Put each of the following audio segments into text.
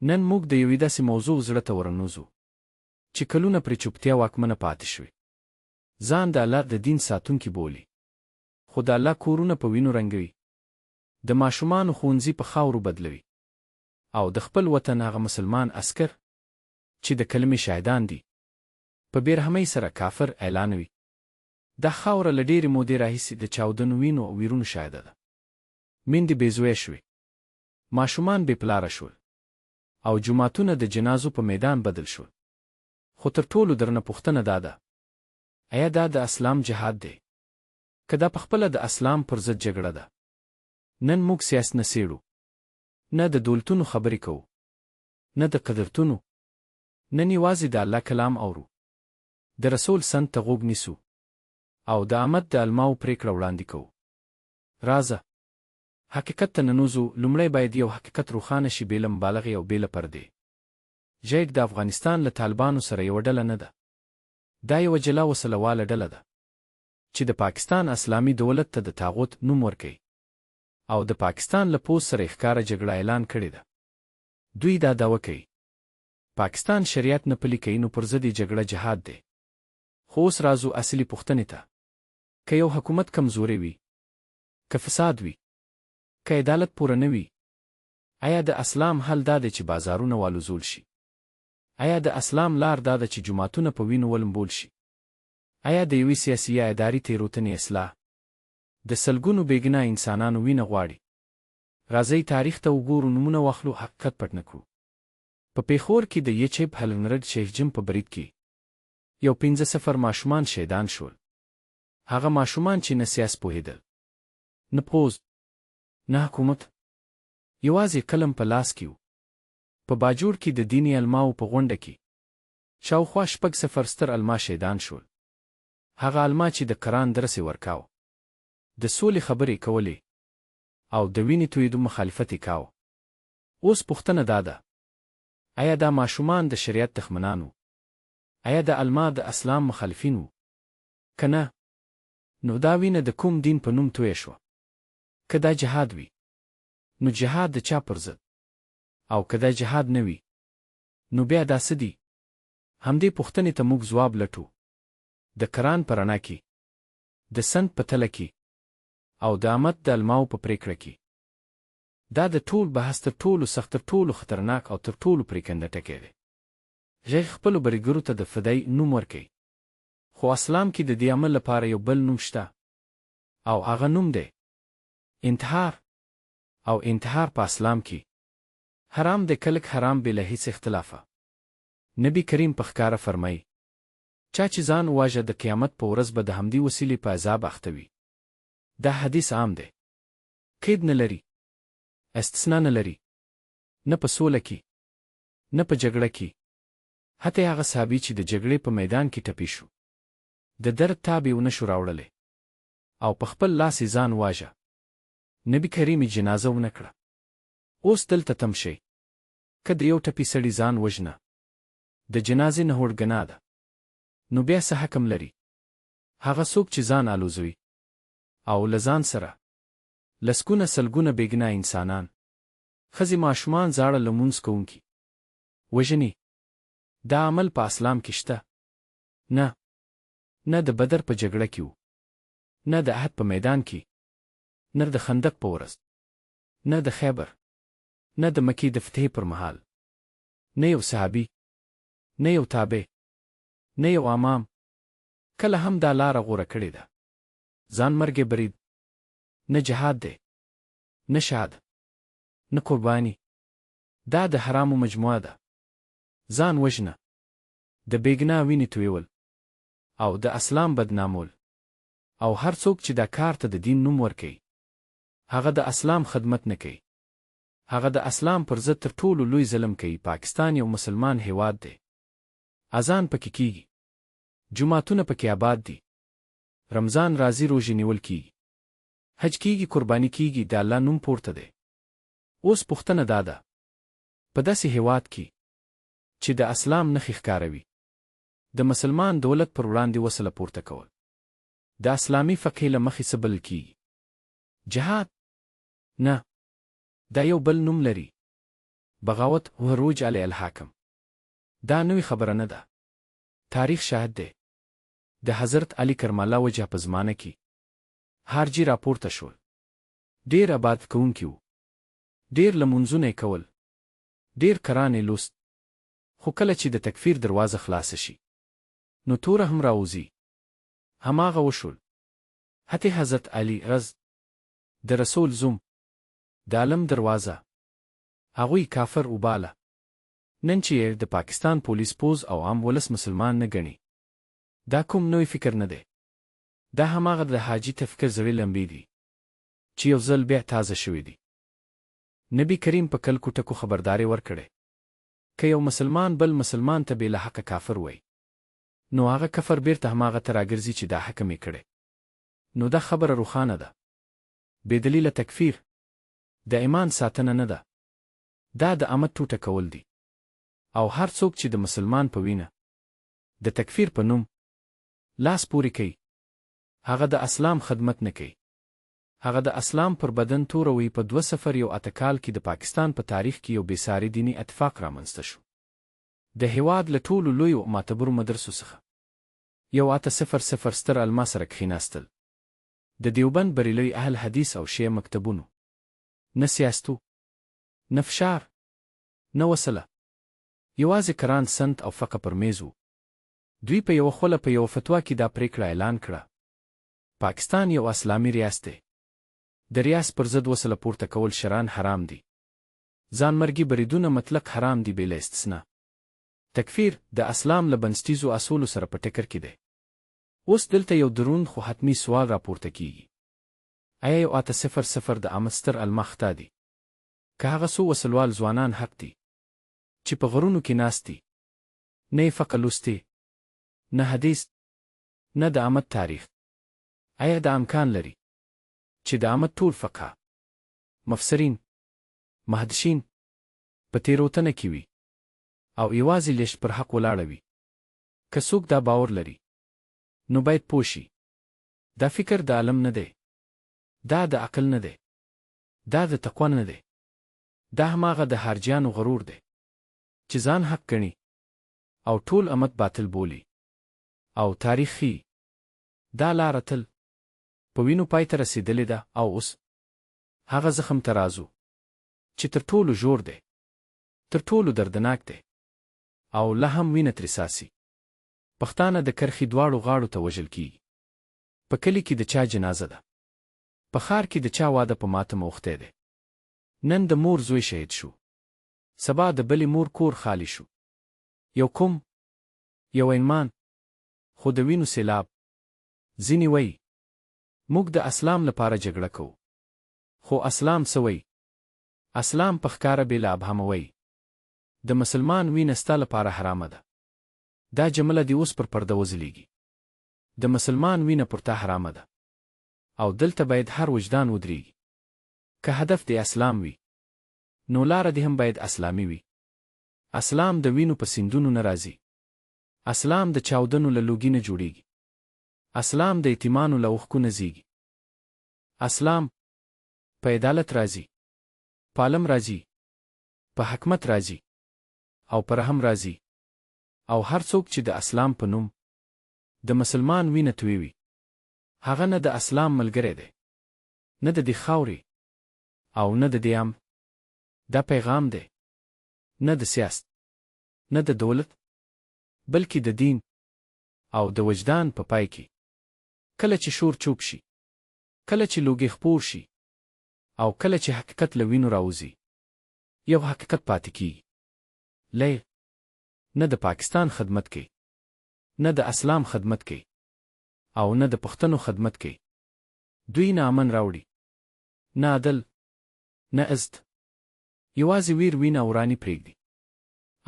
نن موږ د یوې داسې موضوع زړه ته ورنوځو چې کلونه پرې چوپتیا واکمنه پاتې شوې. ځان د الله د دین ساتونکي بولي، خو د الله کورونه په وینو رنګوي، د ماشومانو ښوونځي په خاورو بدلوي، او د خپل وطن هغه مسلمان عسکر چې د کلمې شاهدان دي په بېرحمۍ سره کافر اعلانوي. دا خاوره له ډېرې مودې راهیسې د چاودنو، وینو او ویرونو شاهده ده. میندې بېزویه شوې، ماشومان بې پلاره شول، او جوماتونه د جنازو په میدان بدل شول. خو تر ټولو درنه پوښتنه دا ده: آیا دا د اسلام جهاد دی؟ که دا پخپله د اسلام پر ضد جګړه ده؟ نن موږ سیاست نه څېړو، نه د دولتونو خبرې کوو، نه د قدرتونو. نن یوازې د الله کلام اورو، د رسول سنت ته غوږ نیسو، او د امت د علماو پرېکړه وړاندې کوو. راځه حقیقت ته ننوځو. لومړی باید یو حقیقت روښانه شي، بې له مبالغې او بې له پردې. جیک د افغانستان له طالبانو سره یوه ډله نه ده. دا یوه جلا وسله-واله ډله ده چې د پاکستان اسلامي دولت ته د طاغوت نوم ورکوي، او د پاکستان له پوځ سره ښکاره جګړه اعلان کړې ده. دوی دا دعوه کوي پاکستان شریعت نه پلي کوي، نو پر ضد یې جګړه جهاد دی. خو اوس راځو اصلي پوښتنې ته. که یو حکومت کمزوری وي، که فساد وي، که عدالت پوره نه وي، آیا د اسلام حل دا دی چې بازارونه والوزول شي؟ آیا د اسلام لار دا ده چې جوماتونه په وینو ولمبول شي؟ آیا د یوې سیاسي یا اداري تېروتنې اصلاح د سلګونو بېګناه انسانانو وینه غواړي؟ راځئ تاریخ ته وګورو، نومونه واخلو، حقیقت پټ نه کړو. په پیښور کې د یچیب هلنرډ شیخجم په برید کې یو 15 ماشومان شهیدان شول. هغه ماشومان چې نه سیاست پوهېدل، نه پوځ، نه حکومت، یوازې قلم په لاس کې و. په باجوړ کې د دیني علماو په غونډه کې شاوخوا 6 ستر علما شهیدان شول. هغه علما چې د قرآن درس یې ورکاوه، د سولې خبرې کولې، او د وینې تویېدو مخالفت یې کاوه. اوس پوښتنه دا ده: آیا دا ماشومان د شریعت دښمنان وو؟ آیا د علما د اسلام مخالفین وو؟ که نه، نو دا وینه د کوم دین په نوم تویه شوه؟ که دا جهاد وي، نو جهاد د چا پر ضد؟ او که دا جهاد نه وي، نو بیا دا څه دي؟ همدې پوښتنې ته موږ ځواب لټو د قرآن په رڼا کې، د سنت په تله کې، او د امت د علماو په پرېکړه کې. دا د ټول بحث تر ټولو سخت، تر ټولو خطرناک او تر ټولو پرېکنده ټکی دی. شیخ خپلو بریګرو ته د فدای نوم ورکوي، خو اسلام کې د دې عمل لپاره یو بل نوم شته، او هغه نوم دی انتحار. او انتحار په اسلام کې حرام دی، کلک حرام، بې له هیڅ اختلافه. نبی کریم په ښکاره فرمایي: چا چې ځان وواژه، د قیامت په ورځ به د همدې وسیلې په عذاب اخته وي. دا حدیث عام دی، قید نه لري، استثنا نه لري، نه په سوله کې، نه په جګړه کې. حتی هغه صحابي چې د جګړې په میدان کې ټپي شو، د درد تاب یې ونه شو راوړلی، او په خپل لاس یې ځان واژه. نبی کریم یې جنازه ونه کړه. اوس دلته تم شئ، که د یو ټپي سړي ځان وژنه د جنازې نه هوړ ګناه ده، نو بیا څه حکم لري هغه څوک چې ځان الوزوي، او له ځان سره لسګونه سلګونه بېګناه انسانان، ښځې، ماشومان، زاړه لمونځ کوونکي وژني؟ دا عمل په اسلام کې شته؟ نه. نه د بدر په جګړه کې و، نه د احد په میدان کې، نه د خندق په ورځ، نه د خیبر، نه د مکې د فتحې پر مهال. نه یو صحابي، نه یو تابع، نه یو امام کله هم دا لاره غوره کړې ده. ځان مرګې برید، نه جهاد دی، نه شهادت، نه قرباني. دا د حرامو مجموعه ده. ځان وژنه، د بېګناه وینې تویول، او د اسلام بدنامول. او هر څوک چې دا کار ته د دین نوم ورکوي، هغه د اسلام خدمت نه کوي. هغه د اسلام پر ضد تر ټولو لوی ظلم کوي. پاکستان یو مسلمان هیواد دی، اذان پکې کیږي، جوماتونه پکې آباد دي، رمضان راځي، روژې نیول کیږي، حج کیږي، قرباني کیږي، د الله نوم پورته دی. اوس پوښتنه دا ده: په داسې هیواد کې چې د اسلام نښې ښکاروي، د مسلمان دولت پر وړاندې وسله پورته کول د اسلامي فقهې له مخې څه بلل کیږي؟ جهاد؟ نه، دا یو بل نوم لري. بغاوت وهروج علی الحاکم. دا نوې خبره نه ده. تاریخ شاهد دی. د حضرت علی کرم الله وجهه په زمانه کې حارجي راپورته شول. ډېر عبادت کوونکي وو. ډېر لمونځونه یې کول. ډېر قرآن یې لوست. خو کله چې د تکفیر دروازه خلاصه شي نو توره هم راوځي. هماغه وشول. حتی حضرت علی رض د رسول زوم د عالم دروازه هغوی کافر وباله. نن چې د پاکستان پولیس پوز او عام ولس مسلمان نه ګڼي دا کوم نوی فکر نه دی. دا هماغه د حاجي تفکر زړې لمبې دي چې یو ځل بیا تازه شوي دي. نبی کریم په کلکو ټکو خبرداری ورکړې که یو مسلمان بل مسلمان ته بې له حقه کافر وایي نو هغه کفر بیرته هماغه ته راګرځي چې دا حکم یې کړی. نو دا خبره روښانه ده. بې دلیله تکفیر د ایمان ساتنه نه ده. دا د عامه ټوټه کول دي. او هر څوک چې د مسلمان په وینه د تکفیر په نوم لاس پورې کوي هغه د اسلام خدمت نه کوي. هغه د اسلام پر بدن توروي. په 2001 کال کې د پاکستان په تاریخ کې یو بېساري دیني اتفاق رامنځته شو. د هېواد له ټولو لویو معتبرو مدرسو څخه یو 800 ستر علما سره کښېناستل. د دیوبند بریلوي اهل حدیث او شیعه مکتبونو. نه سیاستو، نه فشار، نه وسله. یوازې قرآن، سنت او فقه پر میز وو. دوی په یوه خوله په یوه فتوا کې دا پریکړه اعلان کړه: پاکستان یو اسلامي ریاست دی. د ریاست پر ضد وسله پورته کول شرعاً حرام دي. ځانمرګي بریدونه مطلق حرام دي بېله استثنا. تکفیر د اسلام له بنسټیزو اصولو سره په ټکر کې دی. اوس دلته یو دروند خو حتمي سوال راپورته کیږي: آیا یو 800 د عامه ستر علما خطا دي؟ که هغه څو وسلوال ځوانان حق دي چې په غرونو کې ناست دي، نه یې فقه لوستې، نه حدیث، نه د عامه تاریخ، آیا دا امکان لري چې د عامه ټول فقها، مفسرین، محدثین په تېروتنه کې وي او یوازې لیشت پر حق ولاړه وي؟ که څوک دا باور لري نو باید پوه شي دا فکر د عالم نه دی. دا د عقل نه دی. دا د تقوا نه دی. دا هماغه د حارجیانو غرور دی چې ځان حق ګڼي او ټول امت باطل بولي. او تاریخ ښیي دا لاره تل په وینو پای ته رسېدلې ده. او اوس هغه زخم ته راځو چې تر ټولو ژور دی، تر ټولو دردناک دی او لا هم وینه ترې څاڅي. پښتانه د کرښې دواړو غاړو ته وژل کیږي. په کلي کې د چا جنازه ده. په ښار کې د چا واده په ماتم اوښتی دی. نن د مور زوی شهید شو، سبا د بلې مور کور خالی شو. یو قوم، یو ایمان، خو د وینو سیلاب. ځینې وایي موږ د اسلام لپاره جګړه کوو. خو اسلام څه وایي؟ اسلام په ښکاره بې له ابهامه وایي د مسلمان وینه ستا لپاره حرامه ده. دا جمله دې اوس پر پرده وځلیږي. د مسلمان وینه پر تا حرامه ده او دلته باید هر وجدان ودرېږي. که هدف دې اسلام وي نو لاره دې هم باید اسلامي وي. اسلام د وینو په سیندونو نه راځي. اسلام د چاودنو له لوګي نه جوړېږي. اسلام د یتیمانو له اوښکو نه زیږي. اسلام په عدالت راځي، په عالم راځي، په حکمت راځي او په رحم راځي. او هر څوک چې د اسلام په نوم د مسلمان وینه تویوي هغه نه د اسلام ملګری دی، نه د دې خاورې او نه د دې عام. دا پیغام دی نه د سیاست، نه د دولت، بلکې د دین او د وجدان په پای کې. کله چې شور چوپ شي، کله چې لوګي خپور شي او کله چې حقیقت له وینو راوځي، یو حقیقت پاتې کیږي: لې نه د پاکستان خدمت کوي، نه د اسلام خدمت کوي او نه د پښتنو خدمت کوي. دوی نه امن راوړي، نه عدل، نه عزت. یوازې ویر، وینه او وراني پرېږدي.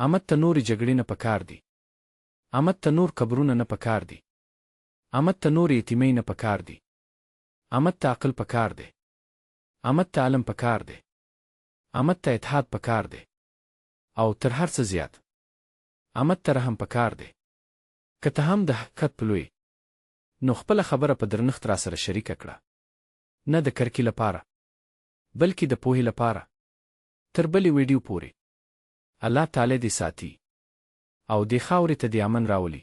امت ته نورې جګړې نه پکار دي. امت ته نور قبرونه نه پکار دي. امت ته نور یتیمۍ نه پکار دي. امت ته عقل پکار دی. امت ته علم پکار دی. امت ته اتحاد پکار دی. او تر هر څه زیات امت ته رحم پکار دی. که ته هم د حقیقت پلوی نو خپله خبره په درنښت را سره شریکه کړه. نه د کرکې لپاره بلکې د پوهې لپاره. تر بلې ویډیو پورې الله تعالی دې ساتي او دې خاورې ته دې امن راولي.